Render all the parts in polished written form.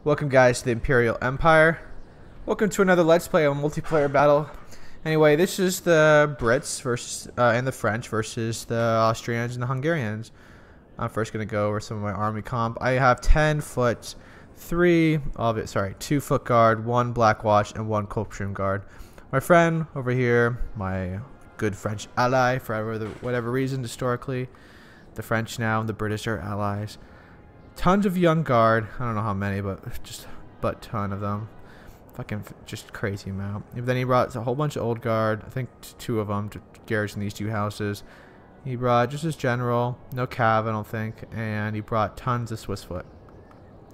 Welcome guys to the Imperial Empire. Welcome to another Let's Play on multiplayer battle. Anyway, this is the Brits versus and the French versus the Austrians and the Hungarians. I'm first gonna go over some of my army comp. I have 10 foot, 2 foot guard, 1 black watch, and 1 Coldstream guard. My friend over here, my good French ally for whatever reason historically, the French now and the British are allies. Tons of young guard. I don't know how many, but just ton of them. Fucking just crazy amount. And then he brought a whole bunch of old guard. I think 2 of them to garrison these 2 houses. He brought just his general, no cav, I don't think, and he brought tons of Swiss foot.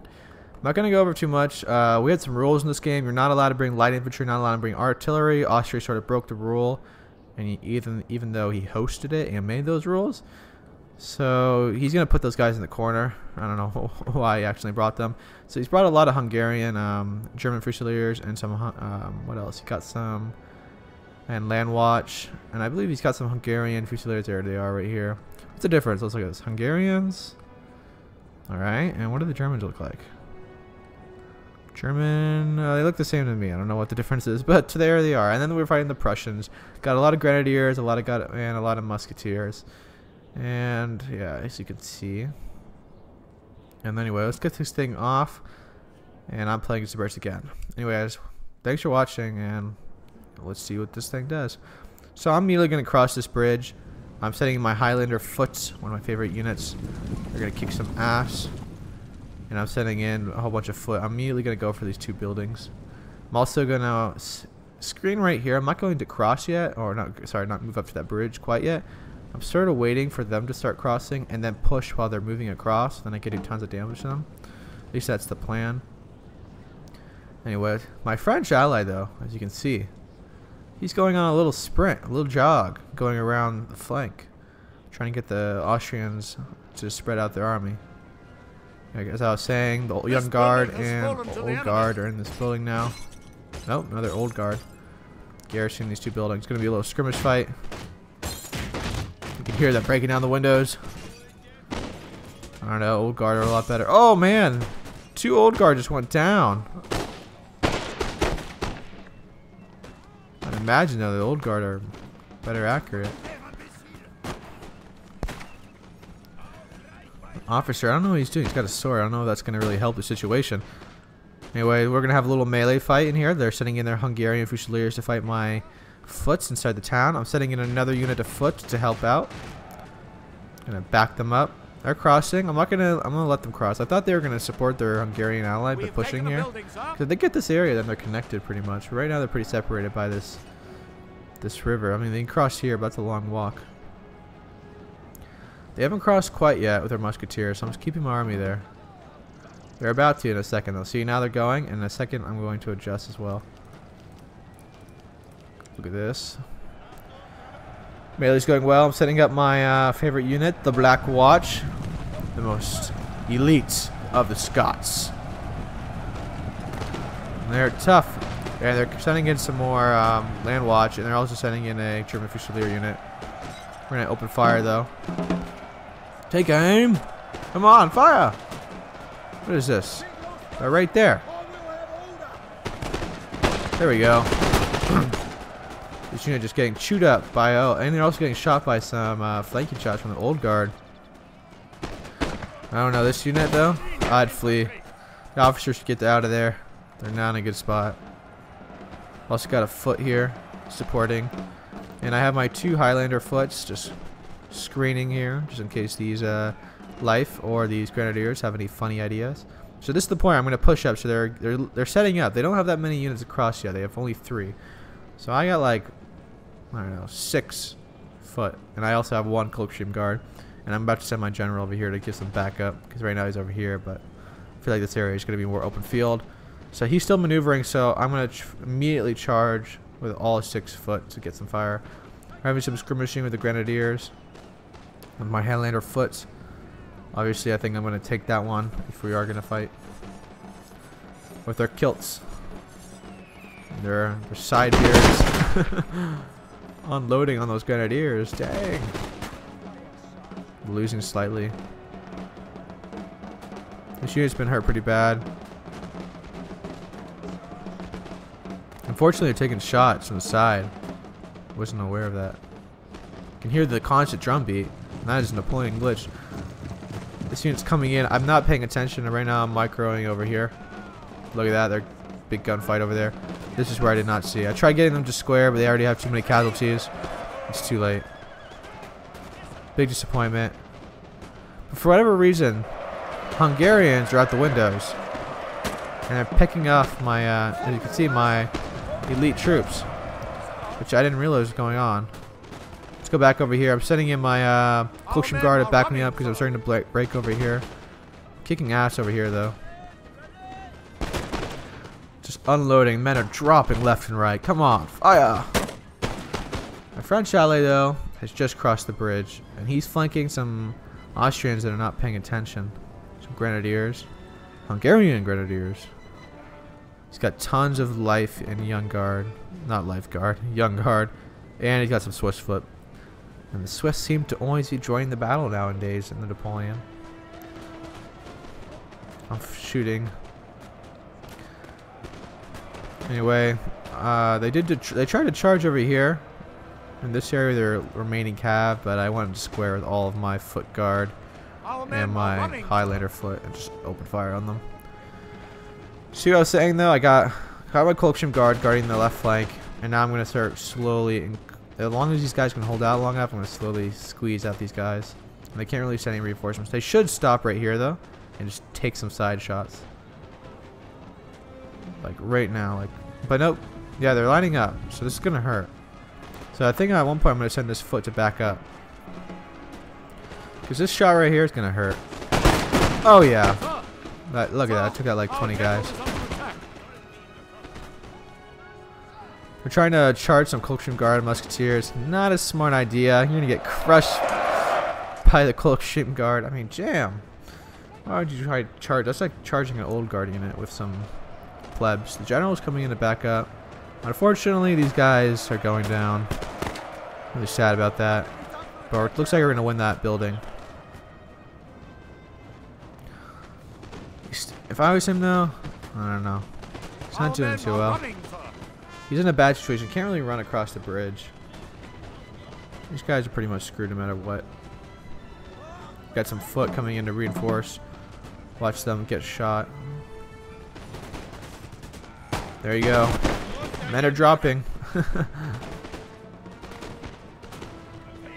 I'm not gonna go over too much. We had some rules in this game. You're not allowed to bring light infantry, not allowed to bring artillery. Austria sort of broke the rule, and even though he hosted it and made those rules. So he's going to put those guys in the corner. I don't know why he actually brought them. So he's brought a lot of Hungarian, German Fusiliers, and some, what else? He got some, and Land Watch. And I believe he's got some Hungarian Fusiliers. There they are right here. What's the difference? Let's look at this. Hungarians. Alright, and what do the Germans look like? German, they look the same to me. I don't know what the difference is, but there they are. And then we're fighting the Prussians. Got a lot of Grenadiers, a lot of Musketeers. And yeah, as you can see. And anyway, let's get this thing off. And I'm playing as the Brits again. Anyways, thanks for watching, and let's see what this thing does. So I'm immediately going to cross this bridge. I'm setting my Highlander foot, one of my favorite units. They're going to kick some ass. And I'm setting in a whole bunch of foot. I'm immediately going to go for these 2 buildings. I'm also going to screen right here. I'm not going to cross yet, or not move up to that bridge quite yet. I'm sort of waiting for them to start crossing and then push while they're moving across. Then I can do tons of damage to them. At least that's the plan. Anyway, my French ally though, as you can see, he's going on a little sprint, a little jog, going around the flank, trying to get the Austrians to spread out their army. As I was saying, the young guard and old guard are in this building now. Nope, another old guard. Garrisoning these 2 buildings. It's going to be a little skirmish fight. You can hear them breaking down the windows. I don't know, old guard are a lot better. Oh man! 2 old guard just went down. I'd imagine though the old guard are better accurate. Officer, I don't know what he's doing. He's got a sword. I don't know if that's going to really help the situation. Anyway, we're going to have a little melee fight in here. They're sending in their Hungarian Fusiliers to fight my foots inside the town. I'm setting in another unit of foot to help out. Gonna back them up. They're crossing. I'm gonna let them cross. I thought they were gonna support their Hungarian ally, but pushing here. Because if they get this area, then they're connected pretty much. Right now they're pretty separated by this river. I mean, they can cross here, but that's a long walk. They haven't crossed quite yet with their musketeers, so I'm just keeping my army there. They're about to in a second though. See, now they're going, and in a second I'm going to adjust as well. Look at this. Melee's going well. I'm setting up my favorite unit, the Black Watch. The most elite of the Scots. And they're tough. And they're sending in some more Land Watch, and they're also sending in a German Fusilier unit. We're going to open fire, though. Take aim! Come on, fire! What is this? They're right there. There we go. This unit just getting chewed up by and they're also getting shot by some flanking shots from the old guard. I don't know this unit though. I'd flee. The officers should get out of there. They're not in a good spot. Also got a foot here supporting, and I have my 2 Highlander foots just screening here, just in case these Life or these Grenadiers have any funny ideas. So this is the point. I'm going to push up. So they're setting up. They don't have that many units across yet. They have only 3. So I got like, I don't know, 6 foot. And I also have 1 Coldstream guard. And I'm about to send my general over here to get some backup. Because right now he's over here. But I feel like this area is going to be more open field. So he's still maneuvering. So I'm going to immediately charge with all 6 foot to get some fire. We're having some skirmishing with the Grenadiers. With my Highlander foot. Obviously I think I'm going to take that one if we are going to fight. With their kilts. Their side beards. Unloading on those Grenadiers. Dang. Losing slightly. This unit's been hurt pretty bad. Unfortunately, they're taking shots from the side. Wasn't aware of that. You can hear the constant drum beat. And that is a Napoleon glitch. This unit's coming in. I'm not paying attention. Right now, I'm microing over here. Look at that. They're big gunfight over there. This is where I did not see. I tried getting them to square, but they already have too many casualties. It's too late. Big disappointment. But for whatever reason, Hungarians are out the windows. And they're picking off my, as you can see, my elite troops. Which I didn't realize was going on. Let's go back over here. I'm sending in my Colchum Guard to back me up because I'm starting to break over here. Kicking ass over here, though. Just unloading. Men are dropping left and right. Come on, fire! My French ally, though, has just crossed the bridge. And he's flanking some Austrians that are not paying attention. Some Grenadiers. Hungarian Grenadiers. He's got tons of life in Young Guard. Not Lifeguard. Young Guard. And he's got some Swiss foot. And the Swiss seem to always be joining the battle nowadays in the Napoleon. I'm shooting. Anyway, they tried to charge over here. In this area, they're remaining cav, but I wanted to square with all of my foot guard and my Highlander foot and just open fire on them. See what I was saying though? I got my Colchum Guard guarding the left flank, and now I'm gonna start slowly. As long as these guys can hold out long enough, I'm gonna slowly squeeze out these guys. And they can't really send any reinforcements. They should stop right here though, and just take some side shots. Like right now, like. But nope. Yeah, they're lining up, so this is gonna hurt. So I think at one point I'm gonna send this foot to back up. Because this shot right here is gonna hurt. Oh yeah. Look at that, I took out like 20 guys. We're trying to charge some Colchum Guard and Musketeers. Not a smart idea. You're gonna get crushed by the Colchum Guard. I mean, jam. Why would you try to charge? That's like charging an old guard unit with some plebs. The general's coming in to back up. Unfortunately, these guys are going down. Really sad about that. But it looks like we're gonna win that building. If I was him though, I don't know. He's not doing too well. He's in a bad situation. Can't really run across the bridge. These guys are pretty much screwed no matter what. Got some foot coming in to reinforce. Watch them get shot. There you go. Men are dropping.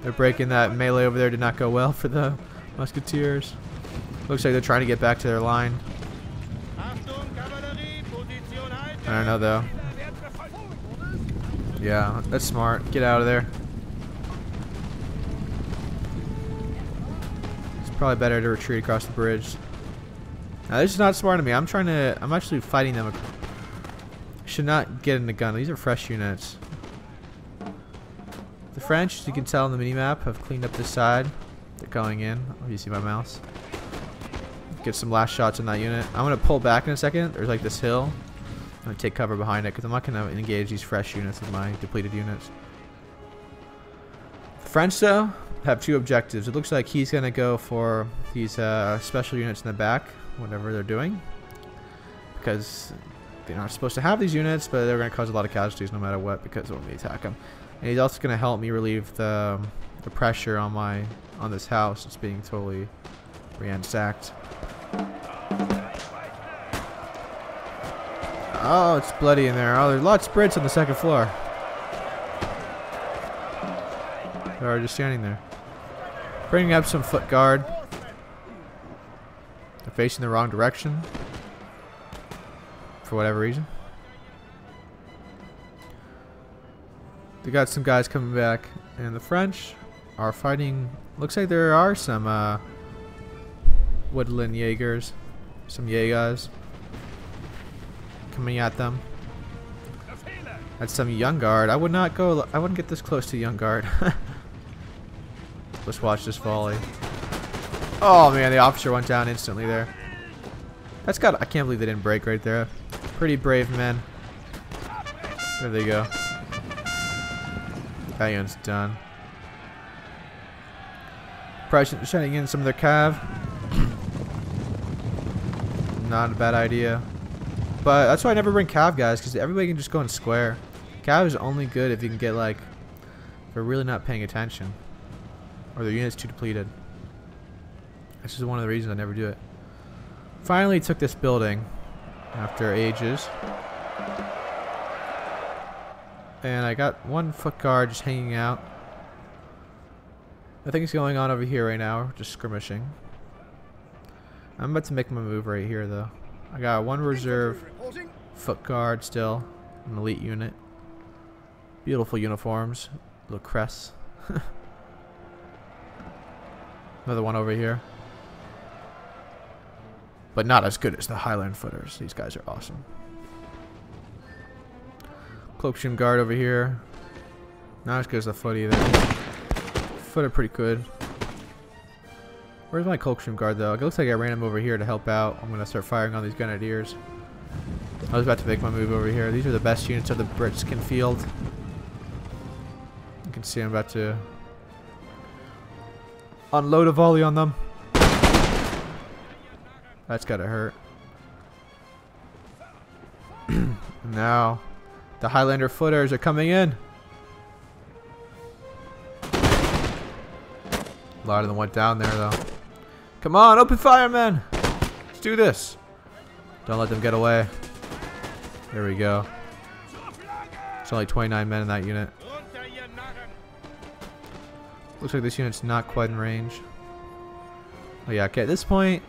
They're breaking that melee over there. Did not go well for the Musketeers. Looks like they're trying to get back to their line. I don't know though. Yeah, that's smart. Get out of there. It's probably better to retreat across the bridge. Now this is not smart of me. I'm actually fighting them. I should not get in the gun. These are fresh units. The French, as you can tell on the mini-map, have cleaned up this side. They're going in. Oh, you see my mouse? Get some last shots in that unit. I'm going to pull back in a second. There's like this hill. I'm going to take cover behind it because I'm not going to engage these fresh units with my depleted units. The French, though, have two objectives. It looks like he's going to go for these special units in the back, whatever they're doing. Because they're not supposed to have these units, but they're going to cause a lot of casualties no matter what because when we attack them. And he's also going to help me relieve the pressure on this house. It's being totally ransacked. Oh, it's bloody in there. Oh, there's lots of Brits on the second floor. They're just standing there. Bringing up some foot guard. They're facing the wrong direction. For whatever reason. They got some guys coming back. And the French are fighting. Looks like there are some woodland Jaegers. Some Jaegers coming at them. That's some Young Guard. I wouldn't get this close to Young Guard. Let's watch this volley. Oh man, the officer went down instantly there. I can't believe they didn't break right there. Pretty brave men. There they go. That unit's done. Probably sending in some of their cav. Not a bad idea. But that's why I never bring cav guys, because everybody can just go in square. Cav is only good if you can get like, if they're really not paying attention, or their unit's too depleted. This is one of the reasons I never do it. Finally took this building after ages. And I got one foot guard just hanging out. Nothing's going on over here right now, just skirmishing. I'm about to make my move right here though. I got one reserve foot guard still, an elite unit. Beautiful uniforms, little crests. Another one over here. But not as good as the Highland footers. These guys are awesome. Cloakstream guard over here. Not as good as the foot either. Foot are pretty good. Where's my Cloakstream guard though? It looks like I ran him over here to help out. I'm gonna start firing on these grenadiers. I was about to make my move over here. These are the best units of the Britskin field. You can see I'm about to unload a volley on them. That's gotta hurt. Now, the Highlander footers are coming in. A lot of them went down there though. Come on, open fire, men! Let's do this. Don't let them get away. There we go. It's only 29 men in that unit. Looks like this unit's not quite in range. Oh yeah, okay, at this point,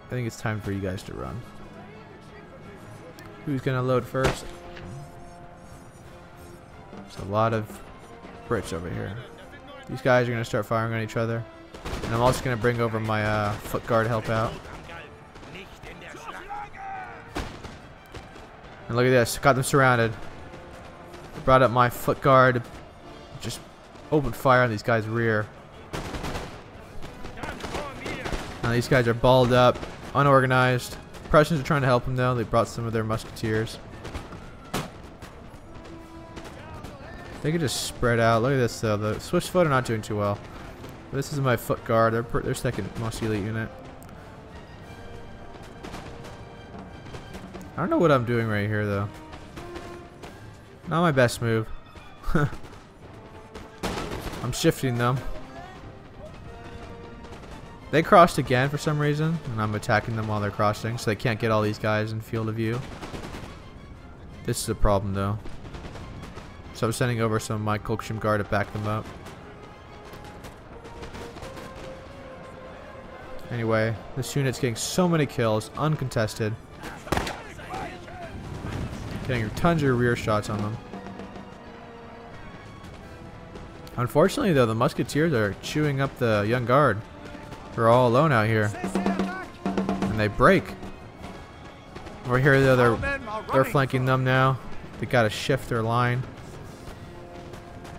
I think it's time for you guys to run. Who's gonna load first? There's a lot of Brits over here. These guys are gonna start firing on each other. And I'm also gonna bring over my foot guard to help out. And look at this, got them surrounded. Brought up my foot guard, just opened fire on these guys' rear. Now these guys are balled up, unorganized. Prussians are trying to help them though. They brought some of their musketeers. They could just spread out. Look at this though. The Swiss foot are not doing too well. This is my foot guard. They're second most elite unit. I don't know what I'm doing right here though. Not my best move. I'm shifting them. They crossed again for some reason, and I'm attacking them while they're crossing, so they can't get all these guys in field of view. This is a problem though. So I'm sending over some of my Cloakstream guard to back them up. Anyway, this unit's getting so many kills, uncontested. Getting tons of rear shots on them. Unfortunately though, the musketeers are chewing up the young guard. They're all alone out here. And they break. Over here though, they're flanking them now. They gotta shift their line.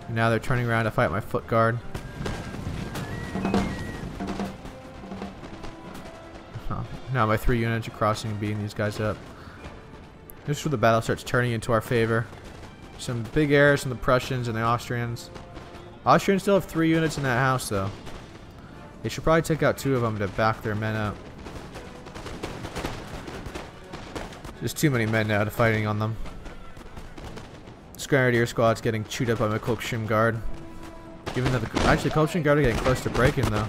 And now they're turning around to fight my foot guard. Now my 3 units are crossing and beating these guys up. This is where the battle starts turning into our favor. Some big errors from the Prussians and the Austrians. Austrians still have 3 units in that house though. They should probably take out 2 of them to back their men up. There's too many men now to fighting on them. This Grenadier squad's getting chewed up by my Cloakstream guard. Even though actually Cloakstream guard are getting close to breaking though.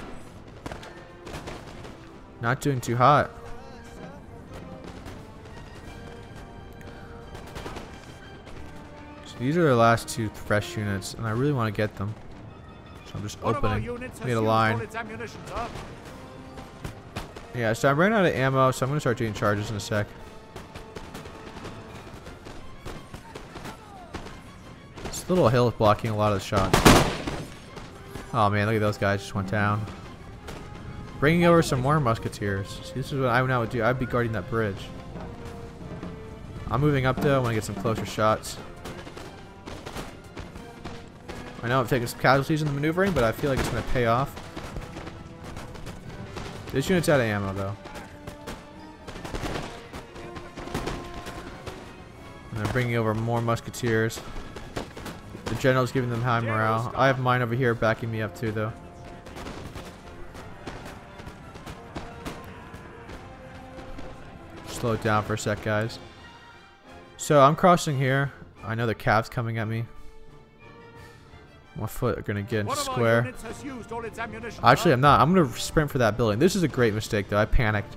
Not doing too hot. So these are the last 2 fresh units, and I really want to get them. So I'm just opening. Need a line. Yeah, so I'm running out of ammo, so I'm going to start doing charges in a sec. This little hill is blocking a lot of the shots. Oh man, look at those guys just went down. Bringing over some more musketeers. See, this is what I now would do. I'd be guarding that bridge. I'm moving up though. I want to get some closer shots. I know I've taken some casualties in the maneuvering, but I feel like it's going to pay off. This unit's out of ammo though. And they're bringing over more musketeers. The general's giving them high morale. I have mine over here backing me up too though. Slow it down for a sec, guys. So I'm crossing here. I know the Cavs coming at me. My foot are gonna get into square. Actually, I'm not. I'm gonna sprint for that building. This is a great mistake, though. I panicked.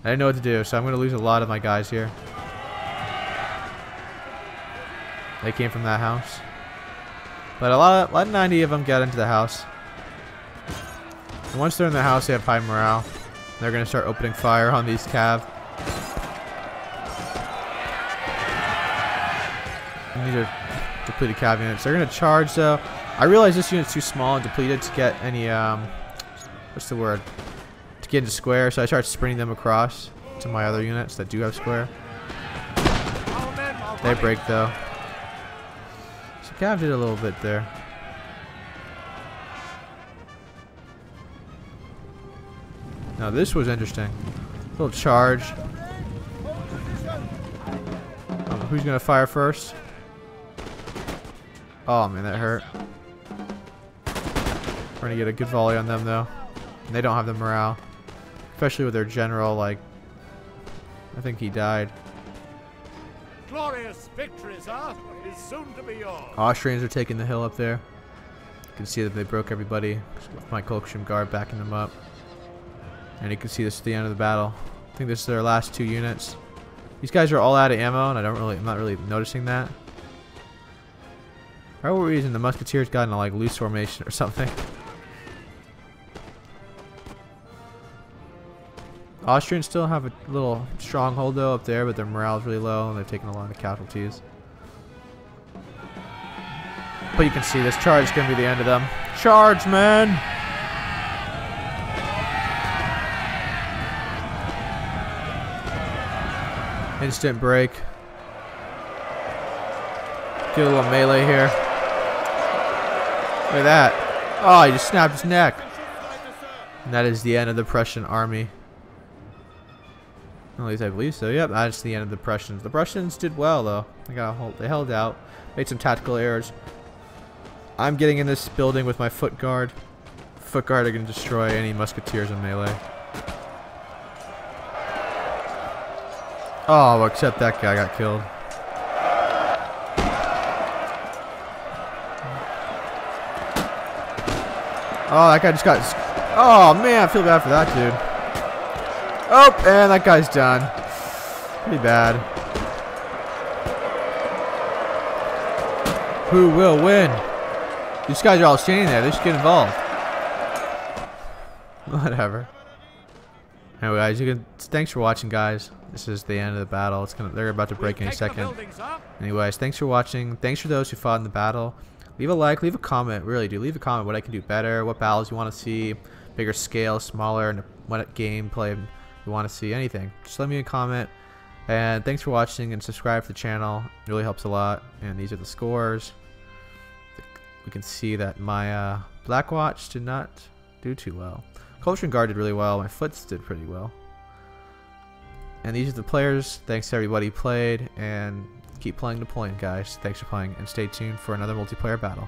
I didn't know what to do, so I'm gonna lose a lot of my guys here. They came from that house, but a lot of 90 of them got into the house. And once they're in the house, they have high morale. They're gonna start opening fire on these Cav. And these are depleted Cav units. They're gonna charge though. I realize this unit's too small and depleted to get any, what's the word? To get into square, so I start sprinting them across to my other units that do have square. They break though. So Cav did a little bit there. Now this was interesting. A little charge. Who's gonna fire first? Oh man, that hurt. We're gonna get a good volley on them though. And they don't have the morale. Especially with their general, like, I think he died. Glorious victory, sir, is soon to be yours. Austrians are taking the hill up there. You can see that they broke everybody. With my Kolksham guard backing them up. And you can see this at the end of the battle. I think this is their last 2 units. These guys are all out of ammo, and I'm not really noticing that. For what reason the musketeers got in a like loose formation or something. Austrians still have a little stronghold though up there, but their morale is really low and they've taken a lot of casualties. But you can see this charge is going to be the end of them. Charge, man! Instant break. Get a little melee here. Look at that. Oh, he just snapped his neck. And that is the end of the Prussian army. At least I believe so. Yep, that's the end of the Prussians. The Prussians did well though. They held out. Made some tactical errors. I'm getting in this building with my foot guard. Foot guard are going to destroy any musketeers in melee. Oh, except that guy got killed. Oh, that guy just got... Oh, man, I feel bad for that dude. Oh, and that guy's done. Pretty bad. Who will win? These guys are all standing there. They should get involved. Whatever. Anyway, guys, thanks for watching, guys. This is the end of the battle. They're about to break any second. Anyways, thanks for watching. Thanks for those who fought in the battle. Leave a like, leave a comment. Really do. Leave a comment what I can do better, what battles you want to see, bigger scale, smaller, and what gameplay you want to see, anything. Just let me a comment. And thanks for watching and subscribe to the channel. It really helps a lot. And these are the scores. We can see that my Black Watch did not do too well. Kolksham Guard did really well. My Foots did pretty well. And these are the players. Thanks to everybody who played. And keep playing Napoleon, guys. Thanks for playing. And stay tuned for another multiplayer battle.